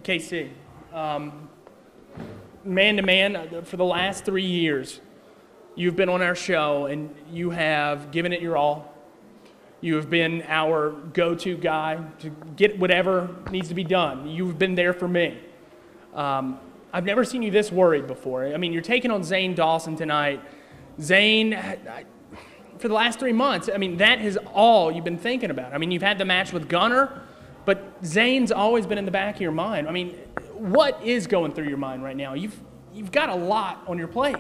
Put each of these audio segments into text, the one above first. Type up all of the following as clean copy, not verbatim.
KC, man-to-man, for the last 3 years, you've been on our show and you have given it your all. You have been our go-to guy to get whatever needs to be done. You've been there for me. I've never seen you this worried before. I mean, you're taking on Zane Dawson tonight. Zane, for the last 3 months, I mean, that is all you've been thinking about. I mean, you've had the match with Gunner, but Zane's always been in the back of your mind. I mean, what is going through your mind right now? You've got a lot on your plate.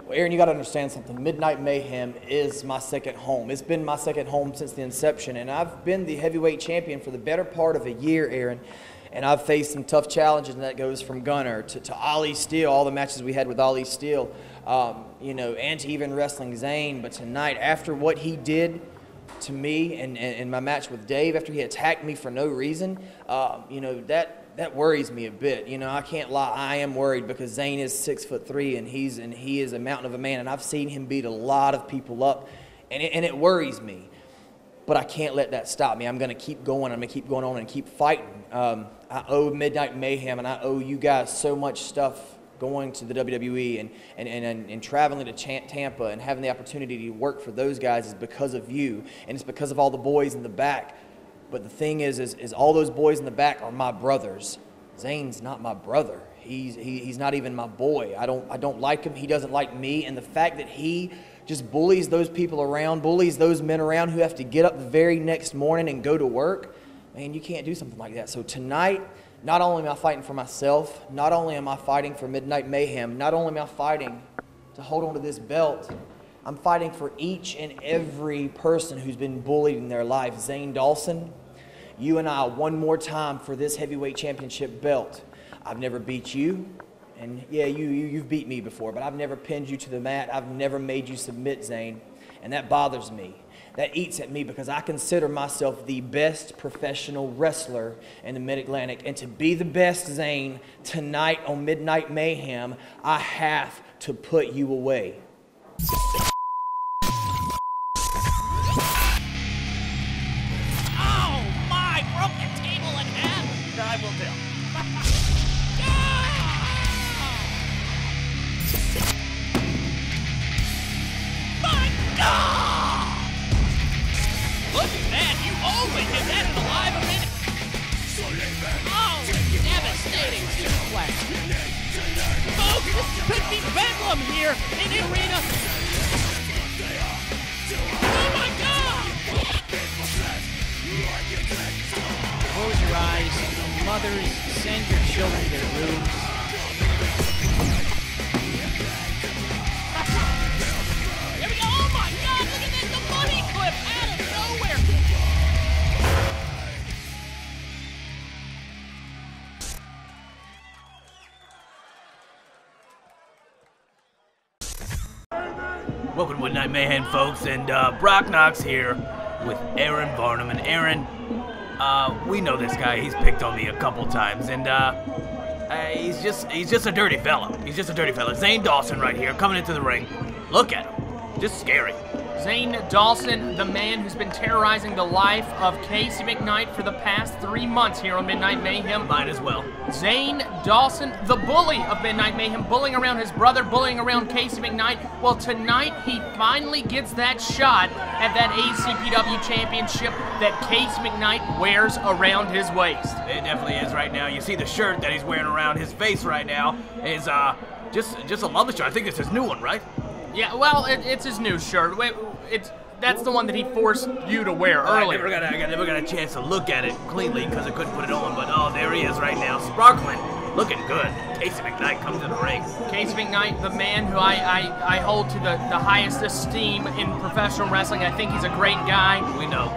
Well, Aaron, you got to understand something. Midnight Mayhem is my second home. It's been my second home since the inception, and I've been the heavyweight champion for the better part of a year, Aaron. And I've faced some tough challenges, and that goes from Gunner to Ali Steele, all the matches we had with Ali Steele, and to even wrestling Zane. But tonight, after what he did to me and my match with Dave, after he attacked me for no reason, that worries me a bit. I can't lie, I am worried because Zane is 6'3" and he is a mountain of a man, and I've seen him beat a lot of people up, and it worries me. But I can't let that stop me. I'm going to keep going. I'm going to keep going on and keep fighting. I owe Midnight Mayhem, and I owe you guys so much stuff going to the WWE and traveling to Tampa and having the opportunity to work for those guys is because of you, and it's because of all the boys in the back. But the thing is all those boys in the back are my brothers. Zane's not my brother. He's not even my boy. I don't like him. He doesn't like me. And the fact that he just bullies those people around, bullies those men around who have to get up the very next morning and go to work, man, you can't do something like that. So tonight, not only am I fighting for myself, not only am I fighting for Midnight Mayhem, not only am I fighting to hold on to this belt, I'm fighting for each and every person who's been bullied in their life. Zane Dawson, you and I, one more time for this heavyweight championship belt. I've never beat you, and yeah, you've beat me before, but I've never pinned you to the mat. I've never made you submit, Zane, and that bothers me. That eats at me because I consider myself the best professional wrestler in the Mid-Atlantic, and to be the best, Zane, tonight on Midnight Mayhem, I have to put you away. I will tell. My God! Look at that! You only did that in alive a minute. Oh, devastating suplex. Folks, this could be bedlam here in the arena. Oh my God! Close your eyes. Mothers, send your children to their rooms. Here we go. Oh my God, look at this, the money clip out of nowhere. Welcome to Midnight Mayhem, folks, and Brock Knox here with Aaron Varnam. And Aaron, we know this guy. He's picked on me a couple times, and he's just a dirty fella. He's just a dirty fella. Zane Dawson right here, coming into the ring. Look at him, just scary. Zane Dawson, the man who's been terrorizing the life of KC McKnight for the past 3 months here on Midnight Mayhem. Mine as well. Zane Dawson, the bully of Midnight Mayhem, bullying around his brother, bullying around KC McKnight. Well, tonight he finally gets that shot at that ACPW championship that KC McKnight wears around his waist. It definitely is right now. You see the shirt that he's wearing around his face right now is just a lovely shirt. I think it's his new one, right? Yeah, well, it's his new shirt. That's the one that he forced you to wear earlier. I never got a chance to look at it cleanly because I couldn't put it on, but oh, there he is right now, sparkling, looking good. KC McKnight comes to the ring. KC McKnight, the man who I hold to the highest esteem in professional wrestling. I think he's a great guy. We know.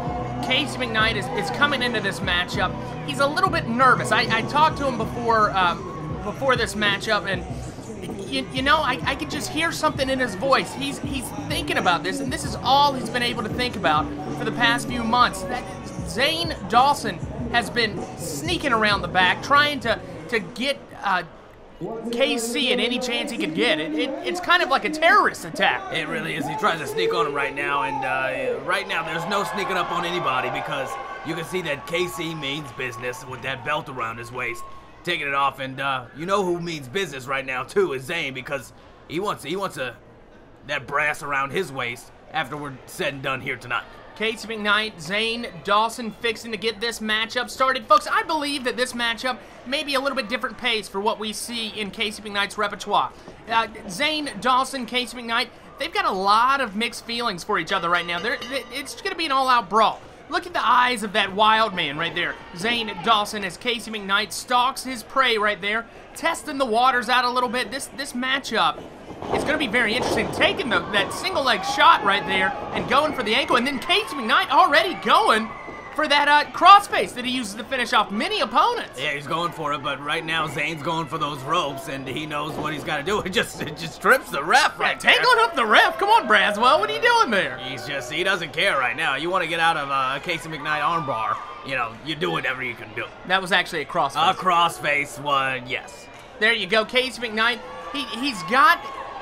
KC McKnight is coming into this matchup. He's a little bit nervous. I talked to him before this matchup, and I could just hear something in his voice. He's thinking about this, and this is all he's been able to think about for the past few months. Zane Dawson has been sneaking around the back, trying to get KC at any chance he could get. It's kind of like a terrorist attack. It really is. He tries to sneak on him right now, and right now there's no sneaking up on anybody because you can see that KC means business with that belt around his waist. taking it off, and you know who means business right now too is Zane, because he wants that brass around his waist after we're said and done here tonight. KC McKnight, Zane Dawson fixing to get this matchup started. Folks, I believe that this matchup may be a little bit different pace for what we see in KC McKnight's repertoire. Zane Dawson, KC McKnight, they've got a lot of mixed feelings for each other right now. It's going to be an all-out brawl. Look at the eyes of that wild man right there. Zane Dawson as KC McKnight stalks his prey right there, testing the waters out a little bit. This matchup is going to be very interesting. Taking that single leg shot right there and going for the ankle, and then KC McKnight already going for that crossface that he uses to finish off many opponents. Yeah, he's going for it, but right now Zane's going for those ropes, and he knows what he's got to do. It just trips the ref right there. Tangling up the ref. Come on, Braswell. What are you doing there? He doesn't care right now. You want to get out of KC McKnight armbar, you do whatever you can do. That was actually a crossface. A crossface one, yes. There you go, KC McKnight. He's got...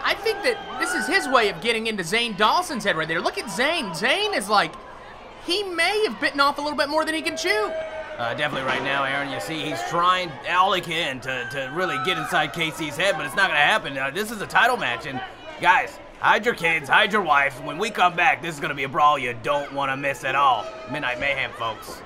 I think that this is his way of getting into Zane Dawson's head right there. Look at Zane. Zane is like... He may have bitten off a little bit more than he can chew. Definitely right now, Aaron, you see he's trying all he can to really get inside KC's head, but it's not going to happen. This is a title match, and guys, hide your kids, hide your wife. When we come back, this is going to be a brawl you don't want to miss at all. Midnight Mayhem, folks.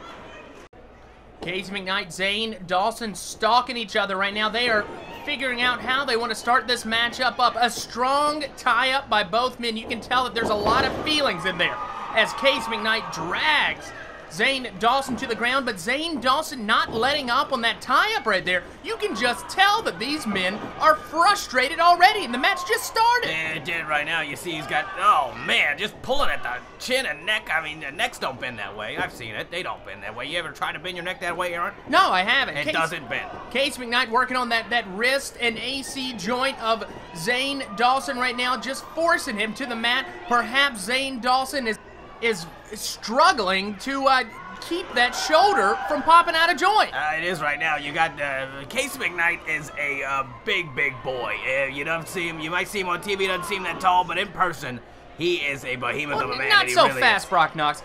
KC McKnight, Zane Dawson stalking each other right now. They are figuring out how they want to start this matchup up. A strong tie-up by both men. You can tell that there's a lot of feelings in there as KC McKnight drags Zane Dawson to the ground, but Zane Dawson not letting up on that tie-up right there. You can just tell that these men are frustrated already, and the match just started. Yeah, it did right now. You see he's got, oh man, just pulling at the chin and neck. I mean, the necks don't bend that way. I've seen it. They don't bend that way. You ever try to bend your neck that way, Aaron? No, I haven't. It doesn't bend. KC McKnight working on that wrist and AC joint of Zane Dawson right now, just forcing him to the mat. Perhaps Zane Dawson is struggling to keep that shoulder from popping out of joint. It is right now. You got KC McKnight is a big boy. You don't see him. You might see him on TV. Doesn't seem that tall, but in person, he is a behemoth of a man. Not so fast, Brock Knox.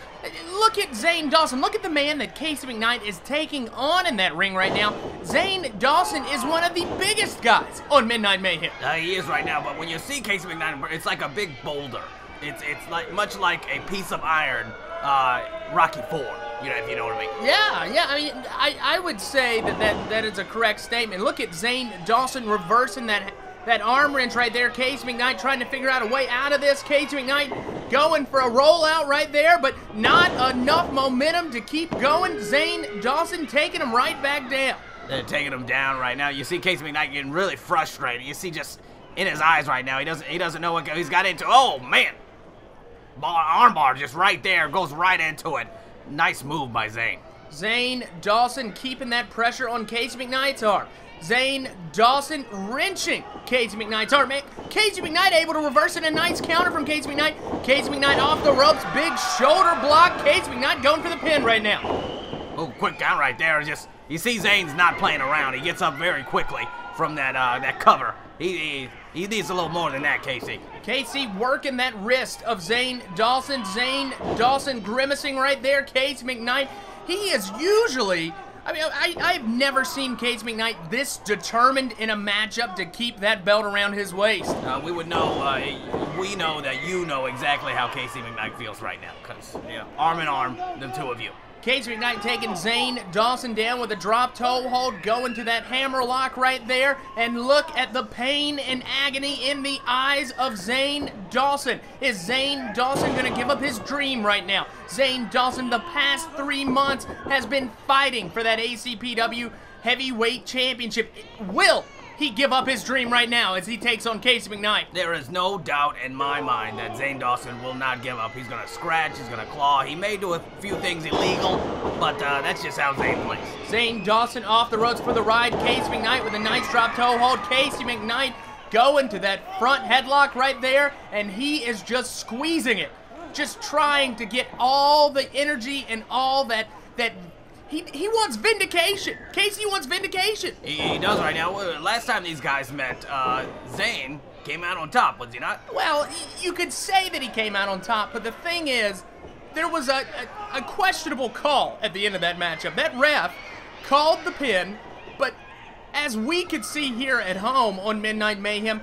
Look at Zane Dawson. Look at the man that KC McKnight is taking on in that ring right now. Zane Dawson is one of the biggest guys on Midnight Mayhem. He is right now, but when you see KC McKnight, it's like a big boulder. It's like much like a piece of iron, Rocky IV, if you know what I mean. Yeah, I mean, I would say that is a correct statement. Look at Zane Dawson reversing that arm wrench right there. KC McKnight trying to figure out a way out of this. KC McKnight going for a rollout right there, but not enough momentum to keep going. Zane Dawson taking him right back down. They're taking him down right now. You see KC McKnight getting really frustrated. You see just in his eyes right now, he doesn't know what he's got into. Oh, man. Armbar just right there, goes right into it. Nice move by Zane. Zane Dawson keeping that pressure on KC McKnight's arm. Zane Dawson wrenching KC McKnight's arm. KC McKnight able to reverse it. A nice counter from KC McKnight. KC McKnight off the ropes. Big shoulder block. KC McKnight going for the pin right now. Oh, quick count right there. Just you see Zane's not playing around. He gets up very quickly from that cover. He needs a little more than that, KC. KC working that wrist of Zane Dawson. Zane Dawson grimacing right there. KC McKnight, he is usually... I mean, I've never seen KC McKnight this determined in a matchup to keep that belt around his waist. We would know, we know that you know exactly how KC McKnight feels right now, because, arm in arm, the two of you. KC McKnight taking Zane Dawson down with a drop toe hold, going to that hammer lock right there, and look at the pain and agony in the eyes of Zane Dawson. Is Zane Dawson going to give up his dream right now? Zane Dawson, the past 3 months, has been fighting for that ACPW Heavyweight Championship. Will he give up his dream right now as he takes on KC McKnight? There is no doubt in my mind that Zane Dawson will not give up. He's going to scratch, he's going to claw. He may do a few things illegal, but that's just how Zane plays. Zane Dawson off the ropes for the ride. KC McKnight with a nice drop toe hold. KC McKnight going to that front headlock right there, and he is just squeezing it. Just trying to get all the energy and all that He wants vindication. KC wants vindication. He does right now. Last time these guys met, Zane came out on top, was he not? Well, you could say that he came out on top, but the thing is, there was a questionable call at the end of that matchup. That ref called the pin, but as we could see here at home on Midnight Mayhem,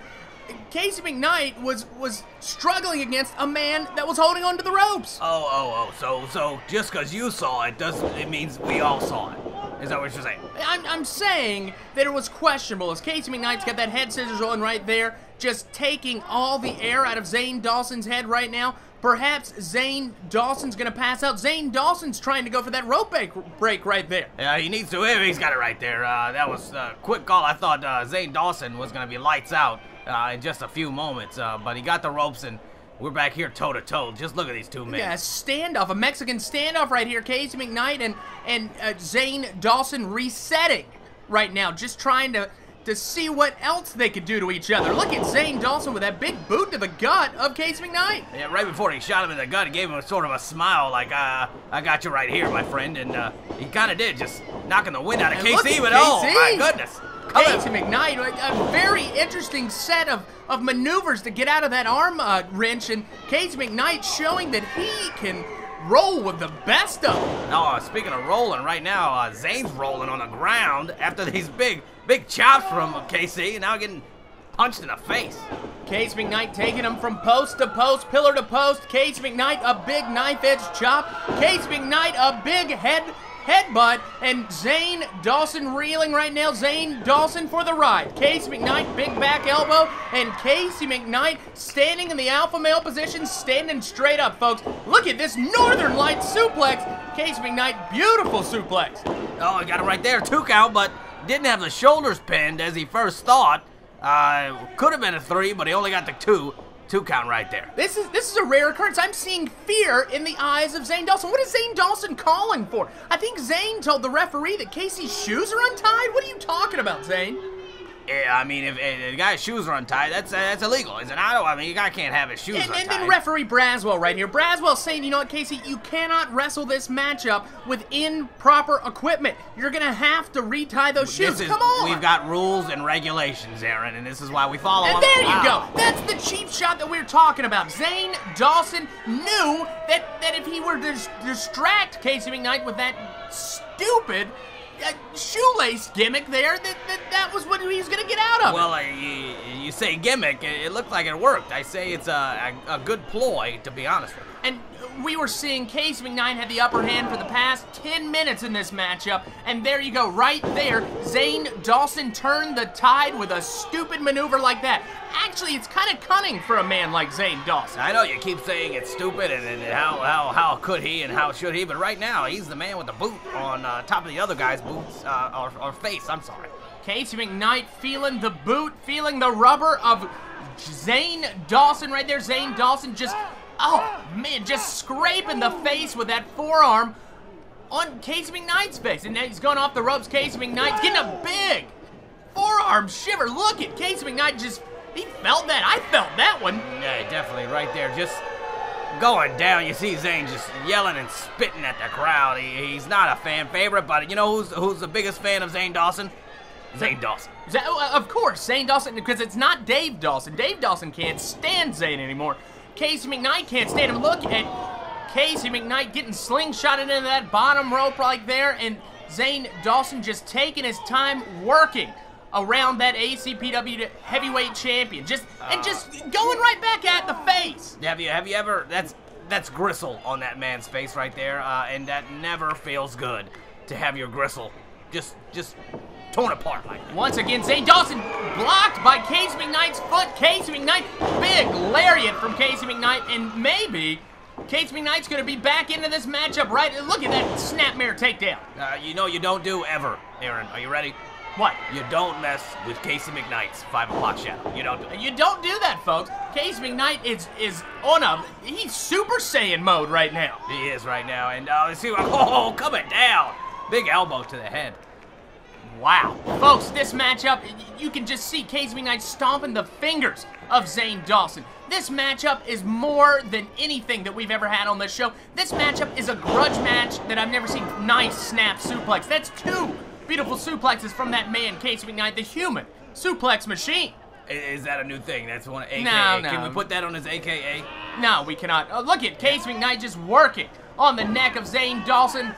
KC McKnight was struggling against a man that was holding onto the ropes. So just because you saw it it means we all saw it. Is that what you're saying? I'm saying that it was questionable, as KC McKnight's got that head scissors on right there, just taking all the air out of Zane Dawson's head right now. Perhaps Zane Dawson's gonna pass out. Zane Dawson's trying to go for that rope break right there. Yeah, he needs to. He's got it right there. That was a quick call. I thought Zane Dawson was gonna be lights out in just a few moments, but he got the ropes and we're back here toe to toe. Just look at these two men. Yeah, standoff, a Mexican standoff right here. KC McKnight and Zane Dawson resetting right now, just trying to see what else they could do to each other. Look at Zane Dawson with that big boot to the gut of KC McKnight. Yeah, right before he shot him in the gut, he gave him sort of a smile like, I got you right here, my friend. And he kind of did, just knocking the wind out of KC, but oh, my goodness. KC McKnight, a very interesting set of maneuvers to get out of that arm wrench, and KC McKnight showing that he can roll with the best of them. Oh, speaking of rolling, right now, Zane's rolling on the ground after these big chops from KC, and now getting punched in the face. KC McKnight taking him from post to post, pillar to post. KC McKnight, a big knife-edge chop. KC McKnight, a big headbutt, and Zane Dawson reeling right now. Zane Dawson for the ride. KC McKnight, big back elbow, and KC McKnight standing in the alpha male position, standing straight up, folks. Look at this Northern Lights suplex. KC McKnight, beautiful suplex. Oh, I got it right there, 2 count, but didn't have the shoulders pinned as he first thought. Could have been a 3, but he only got the 2. 2 count right there. This is a rare occurrence. I'm seeing fear in the eyes of Zane Dawson. What is Zane Dawson calling for? I think Zane told the referee that KC's shoes are untied. What are you talking about, Zane? Yeah, I mean, if the guy's shoes are untied, that's illegal, is it not? I mean, the guy can't have his shoes untied. And then referee Braswell right here. Braswell saying, you know what, Casey, you cannot wrestle this matchup with improper equipment. You're going to have to retie those shoes. Come on. We've got rules and regulations, Aaron, and this is why we follow them. And there you go. That's the cheap shot that we were talking about. Zane Dawson knew that if he were to distract KC McKnight with that stupid shoelace gimmick there, that was what he was going to get out of. Well, you say gimmick, it looked like it worked. I say it's a good ploy, to be honest with you. And we were seeing KC McKnight had the upper hand for the past 10 minutes in this matchup, and there you go, right there, Zane Dawson turned the tide with a stupid maneuver like that. Actually, it's kind of cunning for a man like Zane Dawson. I know you keep saying it's stupid and how could he and how should he, but right now he's the man with the boot on top of the other guy's boots, or face, I'm sorry. KC McKnight feeling the boot, feeling the rubber of Zane Dawson right there. Zane Dawson just, oh man, just scraping the face with that forearm on KC McKnight's face. And now he's going off the ropes. KC McKnight's getting a big forearm shiver. Look at KC McKnight just, he felt that. I felt that one. Yeah, definitely right there. Just going down. You see Zane just yelling and spitting at the crowd. He's not a fan favorite, but you know who's the biggest fan of Zane Dawson? Zane Dawson. Of course, Zane Dawson, because it's not Dave Dawson. Dave Dawson can't stand Zane anymore. KC McKnight can't stand him. Look at KC McKnight getting slingshotted into that bottom rope right there, and Zane Dawson just taking his time working around that ACPW heavyweight champion, just going right back at the face. Have you ever? That's gristle on that man's face right there, and that never feels good to have your gristle just torn apart like that. Once again, Zane Dawson blocked by KC McKnight's foot. KC McKnight, big lariat from KC McKnight, and maybe KC McKnight's going to be back into this matchup, right? Look at that snapmare takedown. You know you don't do ever, Aaron. Are you ready? What? You don't mess with KC McKnight's 5 o'clock shadow. You don't do it. You don't do that, folks. KC McKnight is on he's Super Saiyan mode right now. He is right now, and let's see, oh, coming down. Big elbow to the head. Wow. Folks, this matchup, you can just see KC McKnight stomping the fingers of Zane Dawson. This matchup is more than anything that we've ever had on this show. This matchup is a grudge match that I've never seen. Nice snap suplex. That's 2 beautiful suplexes from that man, KC McKnight, the human suplex machine. Is that a new thing? That's one AKA. No. Can we put that on his AKA? No, we cannot. Look at KC McKnight just working on the neck of Zane Dawson.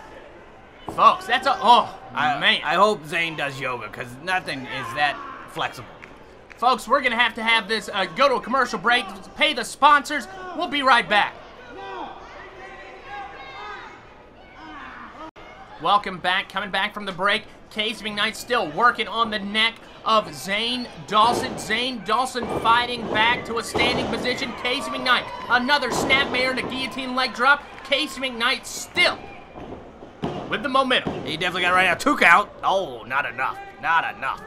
Folks, that's a, oh, man. I hope Zane does yoga, because nothing is that flexible. Folks, we're going to have this go to a commercial break, pay the sponsors. We'll be right back. Welcome back, coming back from the break. KC McKnight still working on the neck of Zane Dawson. Zane Dawson fighting back to a standing position. KC McKnight, another snapmare and a guillotine leg drop. KC McKnight still with the momentum. He definitely got it right now. 2 count. Oh, not enough. Not enough.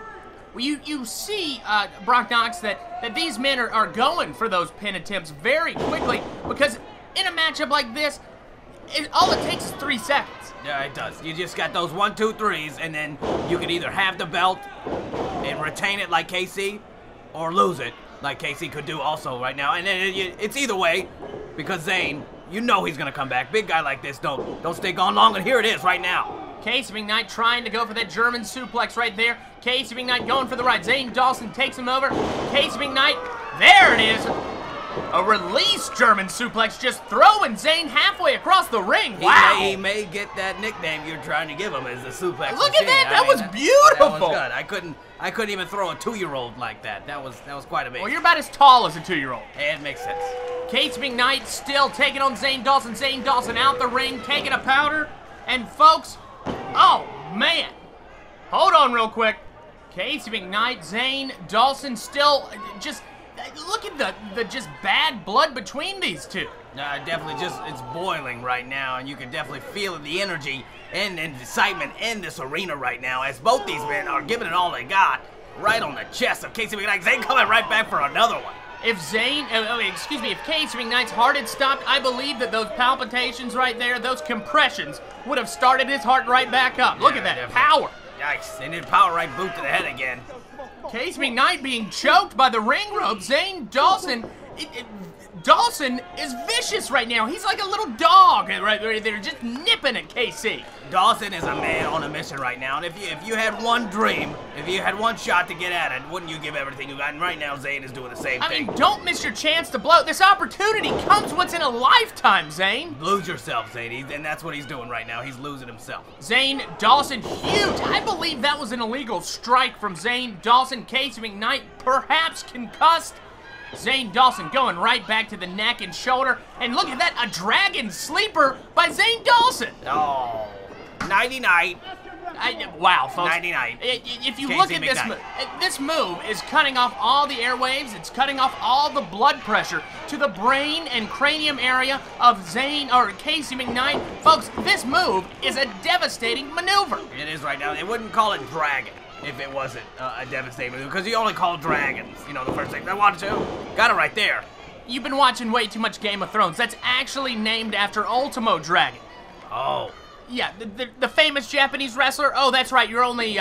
Well, you see, Brock Knox, that these men are going for those pin attempts very quickly, because in a matchup like this, all it takes is 3 seconds. Yeah, it does. You just got those 1, 2, 3s, and then you can either have the belt and retain it like KC, or lose it like KC could do also right now. And then it's either way, because Zane, you know he's gonna come back. Big guy like this don't stay gone long, and here it is right now. KC McKnight trying to go for that German suplex right there. KC McKnight going for the right. Zane Dawson takes him over. KC McKnight, there it is. A release German suplex, just throwing Zane halfway across the ring. Wow. He may get that nickname you're trying to give him as the suplex. Look at that. That was beautiful. That was good. I couldn't even throw a 2-year-old like that. That was quite amazing. Well, you're about as tall as a 2-year-old. It makes sense. KC McKnight still taking on Zane Dawson. Zane Dawson out the ring, taking a powder. And folks, oh man. Hold on real quick. KC McKnight, Zane Dawson still just... Look at the just bad blood between these two. Definitely it's boiling right now, and you can definitely feel the energy and excitement in this arena right now, as both these men are giving it all they got right on the chest of KC McKnight. Zane coming right back for another one. If if KC McKnight's heart had stopped, I believe that those palpitations right there, those compressions, would have started his heart right back up. Look at that definitely. Power. Yikes, and then power right boot to the head again. KC McKnight being choked by the ring rope. Zane Dawson, Dawson is vicious right now. He's like a little dog right there, just nipping at KC. Dawson is a man on a mission right now, and if you had one dream, if you had one shot to get at it, wouldn't you give everything you got? And right now, Zane is doing the same thing. I mean, don't miss your chance to blow. This opportunity comes once in a lifetime, Zane. Lose yourself, Zane, and that's what he's doing right now. He's losing himself. Zane Dawson, huge. I believe that was an illegal strike from Zane Dawson. KC McKnight, perhaps concussed. Zane Dawson going right back to the neck and shoulder. And look at that, a dragon sleeper by Zane Dawson. Oh, 99. Wow, folks. 99. If you look at this move is cutting off all the airwaves. It's cutting off all the blood pressure to the brain and cranium area of KC McKnight. Folks, this move is a devastating maneuver. It is right now. They wouldn't call it dragon if it wasn't a devastating maneuver, because you only call dragons, the first thing. I wanted to. Got it right there. You've been watching way too much Game of Thrones. That's actually named after Ultimo Dragon. Oh. Yeah, the famous Japanese wrestler. Oh, that's right. You're only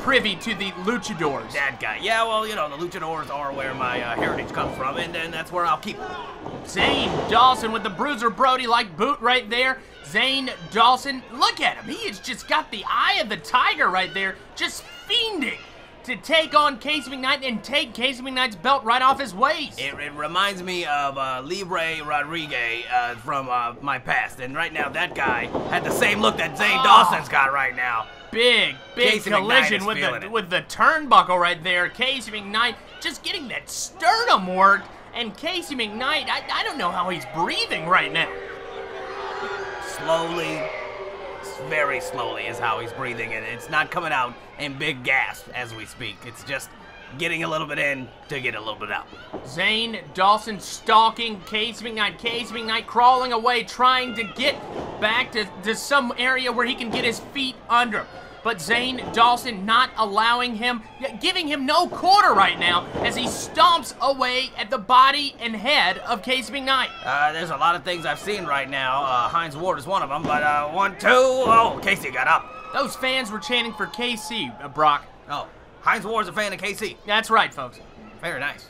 privy to the luchadors. That guy. Yeah, well, the luchadors are where my heritage comes from, and that's where I'll keep it. Zane Dawson with the Bruiser Brody-like boot right there. Zane Dawson, look at him. He has just got the eye of the tiger right there, just fiending to take on KC McKnight and take KC McKnight's belt right off his waist. It reminds me of Libre Rodriguez from my past, and right now that guy had the same look that Zane Dawson's got right now. Big KC collision with the turnbuckle right there. KC McKnight just getting that sternum worked, and KC McKnight, I don't know how he's breathing right now. Slowly, very slowly is how he's breathing, and it's not coming out in big gasps as we speak. It's just getting a little bit in to get a little bit out. Zane Dawson stalking KC McKnight. KC McKnight crawling away, trying to get back to some area where he can get his feet under. But Zane Dawson not allowing him, giving him no quarter right now as he stomps away at the body and head of KC McKnight. There's a lot of things I've seen right now. Heinz Ward is one of them, but 1, 2, oh, KC got up. Those fans were chanting for KC, Brock. Oh, Heinz Ward's a fan of KC. That's right, folks. Very nice.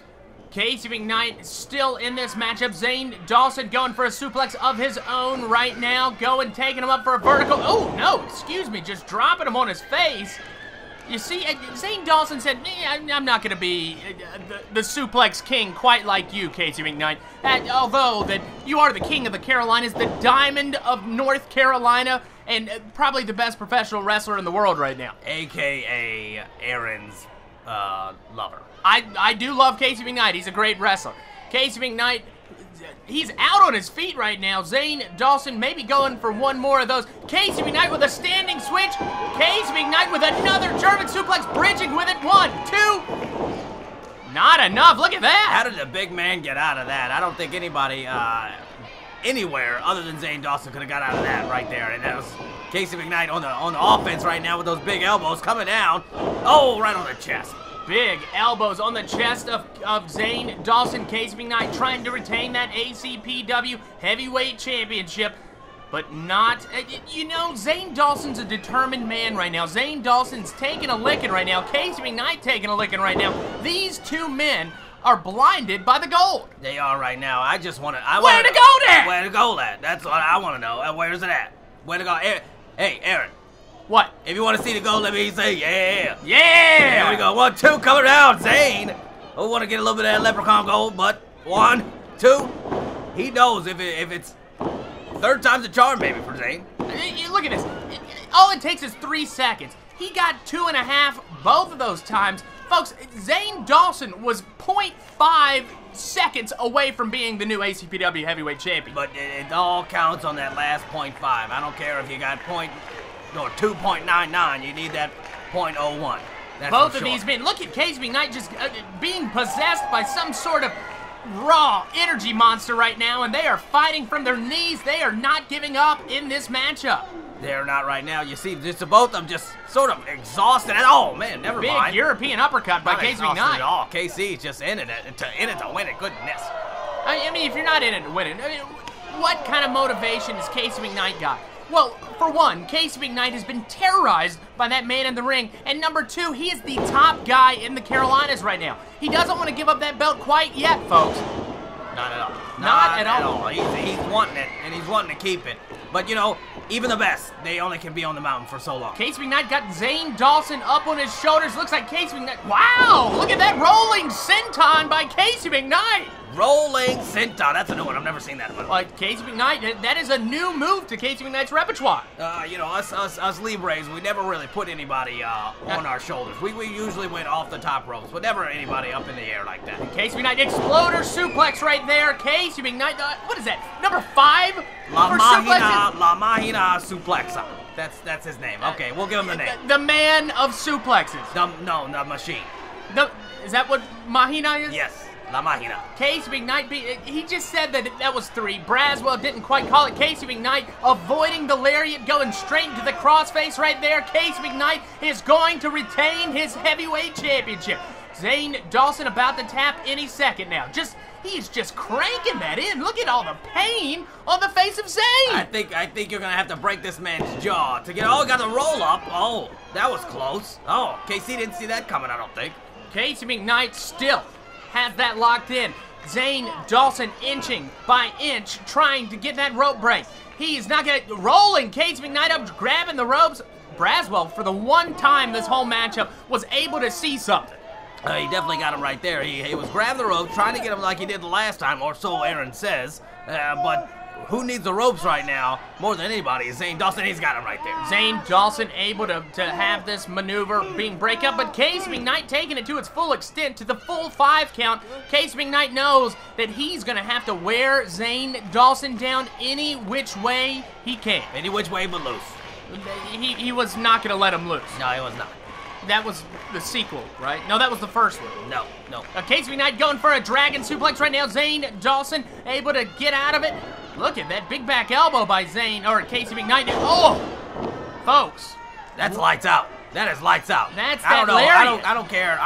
KC McKnight still in this matchup. Zane Dawson going for a suplex of his own right now. Taking him up for a vertical. Oh, no, excuse me, just dropping him on his face. You see, Zane Dawson said, I'm not going to be the suplex king quite like you, KC McKnight. Although that you are the king of the Carolinas, the diamond of North Carolina, and probably the best professional wrestler in the world right now. AKA Aaron's lover. I do love KC McKnight. He's a great wrestler. KC McKnight, he's out on his feet right now. Zane Dawson maybe going for one more of those. KC McKnight with a standing switch. KC McKnight with another German suplex, bridging with it. 1, 2. Not enough. Look at that. How did the big man get out of that? I don't think anybody anywhere other than Zane Dawson could have got out of that right there. And that was KC McKnight on the offense right now with those big elbows coming down. Oh, right on the chest. Big elbows on the chest of Zane Dawson. KC McKnight trying to retain that ACPW Heavyweight Championship, but not, Zane Dawson's a determined man right now. Zane Dawson's taking a licking right now. KC McKnight taking a licking right now. These two men are blinded by the gold. They are right now. I just want to... Where to go at? Where to go at? That's what I want to know. Where's it at? Where to go? Hey, Aaron. What? If you want to see the goal, let me say, yeah. Yeah! Here we go. 1, 2, coming down, Zane. I want to get a little bit of that leprechaun gold, but 1, 2. He knows if it's third time's a charm, baby, for Zane. Look at this. All it takes is 3 seconds. He got 2.5 both of those times. Folks, Zane Dawson was 0.5 seconds away from being the new ACPW Heavyweight Champion. But it all counts on that last 0.5. I don't care if you got 2.99, you need that 0.01. That's both of these men. Look at KC McKnight just being possessed by some sort of raw energy monster right now, and they are fighting from their knees. They are not giving up in this matchup. They're not right now. You see, just both of them just sort of exhausted. Oh, man, never mind. Big European uppercut by KC McKnight. Oh, KC's just in it to win it. Goodness. I mean, if you're not in it to win it, what kind of motivation has KC McKnight got? Well, for one, KC McKnight has been terrorized by that man in the ring, and number 2, he is the top guy in the Carolinas right now. He doesn't want to give up that belt quite yet, folks. Not at all. Not at all. He's wanting it, and he's wanting to keep it. But, even the best, they only can be on the mountain for so long. KC McKnight got Zane Dawson up on his shoulders. Looks like KC McKnight. Wow! Look at that rolling senton by KC McKnight. Rolling senton. That's a new one. I've never seen that one. KC McKnight, that is a new move to KC McKnight's repertoire. Us Libres, we never really put anybody on our shoulders. We usually went off the top ropes, but never anybody up in the air like that. KC McKnight, exploder suplex right there. KC McKnight, what is that? Number 5? La Mahina Suplexa. That's his name. Okay, we'll give him the name. The man of suplexes. The machine. Is that what Mahina is? Yes, La Mahina. KC McKnight, he just said that was 3. Braswell didn't quite call it. KC McKnight avoiding the lariat, going straight into the crossface right there. KC McKnight is going to retain his heavyweight championship. Zane Dawson about to tap any second now. He's just cranking that in. Look at all the pain on the face of Zane. I think you're gonna have to break this man's jaw to get. Oh, got the roll up. Oh, that was close. Oh, KC didn't see that coming, I don't think. KC McKnight still has that locked in. Zane Dawson inching by inch, trying to get that rope break. He's not gonna rolling. KC McKnight up, grabbing the ropes. Braswell, for the one time this whole matchup, was able to see something. He definitely got him right there. He was grabbing the rope, trying to get him like he did the last time, or so Aaron says. But who needs the ropes right now more than anybody? Zane Dawson, he's got him right there. Zane Dawson able to have this maneuver being break up, but KC McKnight taking it to its full extent, to the full 5 count. KC McKnight knows that he's going to have to wear Zane Dawson down any which way he can. Any which way but loose. He was not going to let him loose. No, he was not. That was the sequel, right? No, that was the first one. No. KC McKnight going for a dragon suplex right now. Zane Dawson able to get out of it. Look at that big back elbow by Zane, or KC McKnight. Oh, folks. That's lights out. That is lights out. That's I don't that know. lariat. I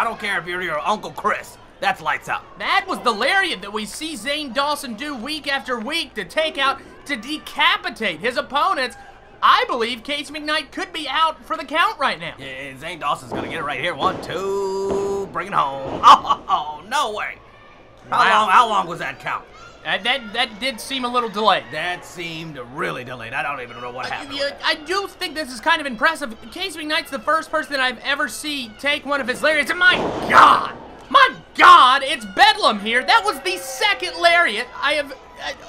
don't care if you're your Uncle Chris. That's lights out. That was the lariat that we see Zane Dawson do week after week to take out, to decapitate his opponents. I believe KC McKnight could be out for the count right now. Yeah, Zane Dawson's gonna get it right here. 1, 2, bring it home. Oh, no way. How long was that count? That did seem a little delayed. That seemed really delayed. I don't even know what happened. I do think this is kind of impressive. KC McKnight's the first person that I've ever seen take one of his lariats, and my God, it's Bedlam here. That was the second lariat I have.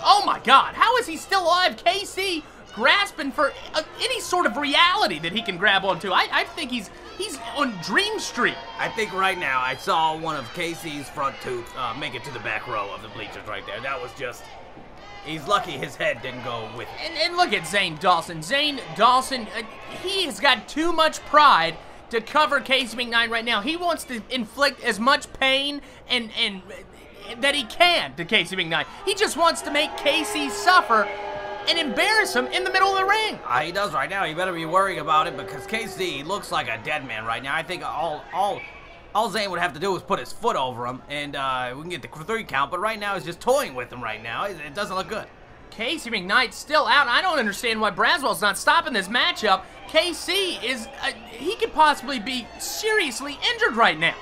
Oh my God, how is he still alive? KC grasping for any sort of reality that he can grab onto. I think he's on Dream Street. I think right now I saw one of KC's front tooth make it to the back row of the bleachers right there. That was just, he's lucky his head didn't go with it. And look at Zane Dawson. Zane Dawson, he has got too much pride to cover KC McKnight right now. He wants to inflict as much pain and that he can to KC McKnight. He just wants to make KC suffer and embarrass him in the middle of the ring. He does right now. You better be worrying about it because KC looks like a dead man right now. I think all Zane would have to do is put his foot over him and we can get the 3 count, but right now he's just toying with him right now. It doesn't look good. KC McKnight's still out. I don't understand why Braswell's not stopping this matchup. KC is, he could possibly be seriously injured right now.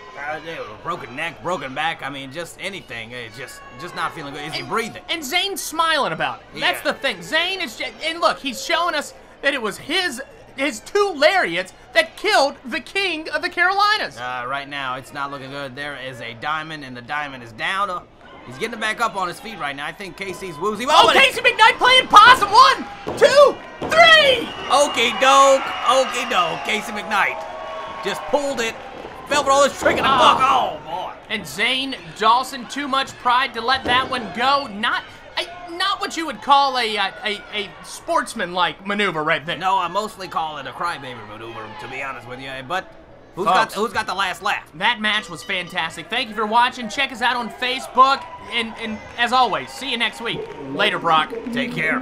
Broken neck, broken back, I mean, just anything. It's just not feeling good. Is he breathing? And Zane's smiling about it. Yeah. That's the thing. Zane is, and look, he's showing us that it was his 2 lariats that killed the King of the Carolinas. Right now, it's not looking good. There is a diamond, and the diamond is down. He's getting back up on his feet right now. I think KC's woozy. Oh, KC McKnight playing possum. 1, 2, 3. Okie doke. KC McKnight just pulled it. Fell for all this trick in the buck. Oh, boy. And Zane Dawson, too much pride to let that one go. Not what you would call a sportsman-like maneuver right there. No, I mostly call it a crybaby maneuver, to be honest with you. But who's got the last laugh? That match was fantastic. Thank you for watching. Check us out on Facebook. And as always, see you next week. Later, Brock. Take care.